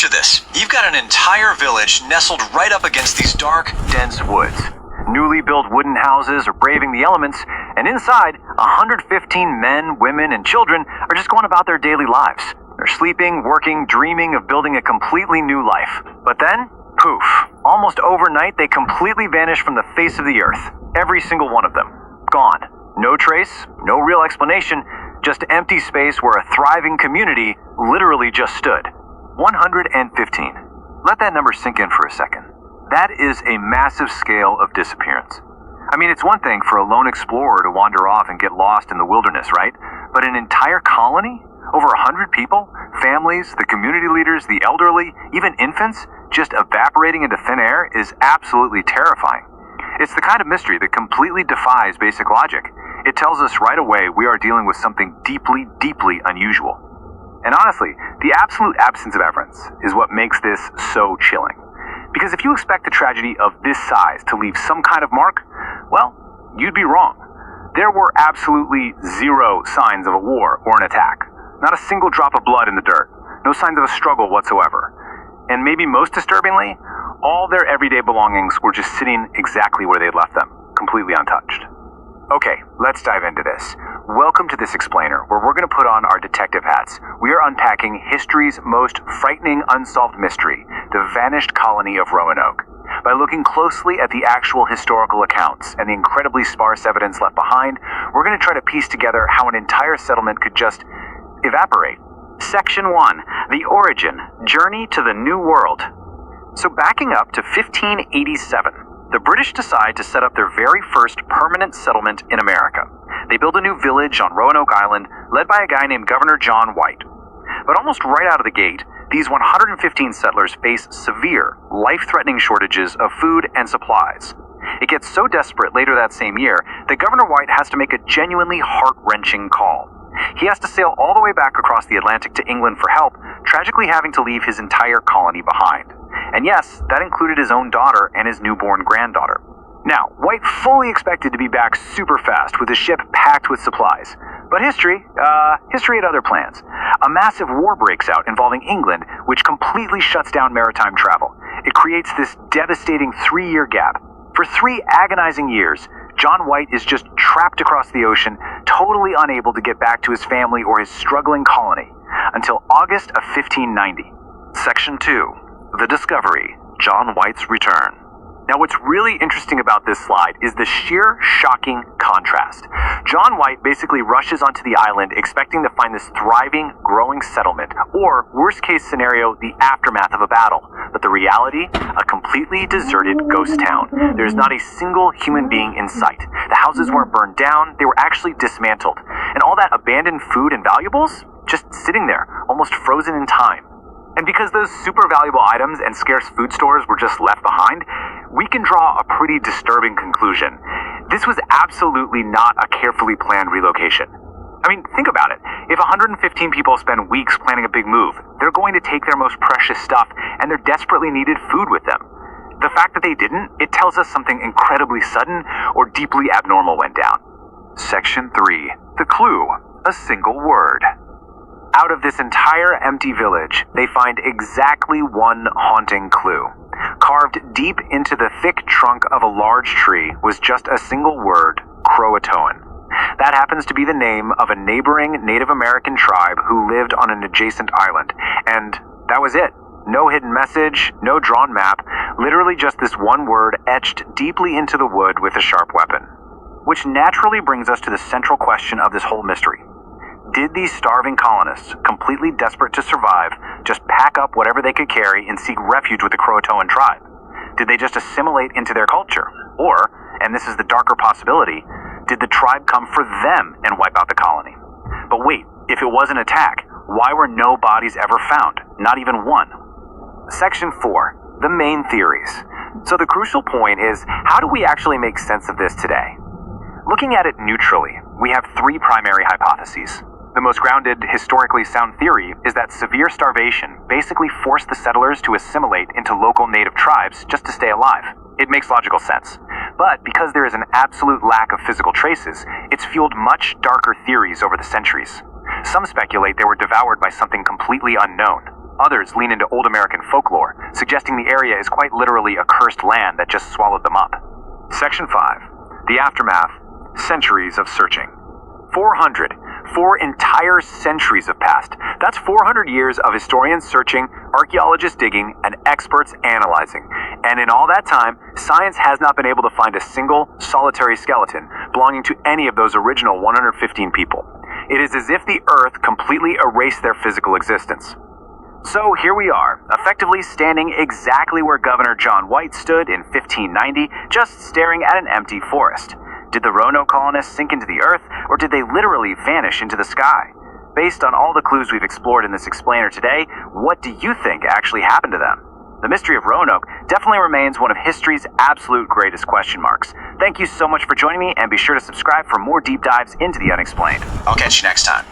Picture this. You've got an entire village nestled right up against these dark, dense woods. Newly built wooden houses are braving the elements, and inside, 115 men, women, and children are just going about their daily lives. They're sleeping, working, dreaming of building a completely new life. But then, poof, almost overnight they completely vanish from the face of the earth. Every single one of them. Gone. No trace, no real explanation, just empty space where a thriving community literally just stood. 115. Let that number sink in for a second. That is a massive scale of disappearance. I mean, it's one thing for a lone explorer to wander off and get lost in the wilderness, right? But an entire colony? Over 100 people? Families, the community leaders, the elderly, even infants, just evaporating into thin air is absolutely terrifying. It's the kind of mystery that completely defies basic logic. It tells us right away we are dealing with something deeply, deeply unusual. And honestly, the absolute absence of evidence is what makes this so chilling. Because if you expect a tragedy of this size to leave some kind of mark, well, you'd be wrong. There were absolutely zero signs of a war or an attack. Not a single drop of blood in the dirt. No signs of a struggle whatsoever. And maybe most disturbingly, all their everyday belongings were just sitting exactly where they'd left them, completely untouched. Okay, let's dive into this. Welcome to this explainer, where we're going to put on our detective hats. We are unpacking history's most frightening unsolved mystery, the vanished colony of Roanoke. By looking closely at the actual historical accounts and the incredibly sparse evidence left behind, we're going to try to piece together how an entire settlement could just evaporate. Section 1. The Origin. Journey to the New World. So backing up to 1587, the British decide to set up their very first permanent settlement in America. They build a new village on Roanoke Island, led by a guy named Governor John White. But almost right out of the gate, these 115 settlers face severe, life-threatening shortages of food and supplies. It gets so desperate later that same year that Governor White has to make a genuinely heart-wrenching call. He has to sail all the way back across the Atlantic to England for help, tragically having to leave his entire colony behind. And yes, that included his own daughter and his newborn granddaughter. Now, White fully expected to be back super fast with his ship packed with supplies. But history had other plans. A massive war breaks out involving England, which completely shuts down maritime travel. It creates this devastating 3-year gap. For 3 agonizing years, John White is just trapped across the ocean, totally unable to get back to his family or his struggling colony, until August of 1590. Section 2. The Discovery. John White's Return. Now, what's really interesting about this slide is the sheer shocking contrast. John White basically rushes onto the island expecting to find this thriving, growing settlement, or worst case scenario, the aftermath of a battle. But the reality, a completely deserted ghost town. There's not a single human being in sight. The houses weren't burned down, they were actually dismantled. And all that abandoned food and valuables, just sitting there, almost frozen in time. And because those super valuable items and scarce food stores were just left behind, we can draw a pretty disturbing conclusion. This was absolutely not a carefully planned relocation. I mean, think about it. If 115 people spend weeks planning a big move, they're going to take their most precious stuff and their desperately needed food with them. The fact that they didn't, it tells us something incredibly sudden or deeply abnormal went down. Section 3. The clue. A single word. Out of this entire empty village, they find exactly one haunting clue. Carved deep into the thick trunk of a large tree was just a single word, Croatoan. That happens to be the name of a neighboring Native American tribe who lived on an adjacent island. And that was it. No hidden message, no drawn map, literally just this one word etched deeply into the wood with a sharp weapon. Which naturally brings us to the central question of this whole mystery. Did these starving colonists, completely desperate to survive, just pack up whatever they could carry and seek refuge with the Croatoan tribe? Did they just assimilate into their culture? Or, and this is the darker possibility, did the tribe come for them and wipe out the colony? But wait, if it was an attack, why were no bodies ever found? Not even one. Section 4. The main theories. So the crucial point is, how do we actually make sense of this today? Looking at it neutrally, we have 3 primary hypotheses. The most grounded, historically sound theory is that severe starvation basically forced the settlers to assimilate into local native tribes just to stay alive. It makes logical sense. But because there is an absolute lack of physical traces, it's fueled much darker theories over the centuries. Some speculate they were devoured by something completely unknown. Others lean into old American folklore, suggesting the area is quite literally a cursed land that just swallowed them up. Section 5. The aftermath. Centuries of searching. 4 entire centuries have passed. That's 400 years of historians searching, archaeologists digging, and experts analyzing. And in all that time, science has not been able to find a single, solitary skeleton belonging to any of those original 115 people. It is as if the Earth completely erased their physical existence. So here we are, effectively standing exactly where Governor John White stood in 1590, just staring at an empty forest. Did the Roanoke colonists sink into the earth, or did they literally vanish into the sky? Based on all the clues we've explored in this explainer today, what do you think actually happened to them? The mystery of Roanoke definitely remains one of history's absolute greatest question marks. Thank you so much for joining me, and be sure to subscribe for more deep dives into the unexplained. I'll catch you next time.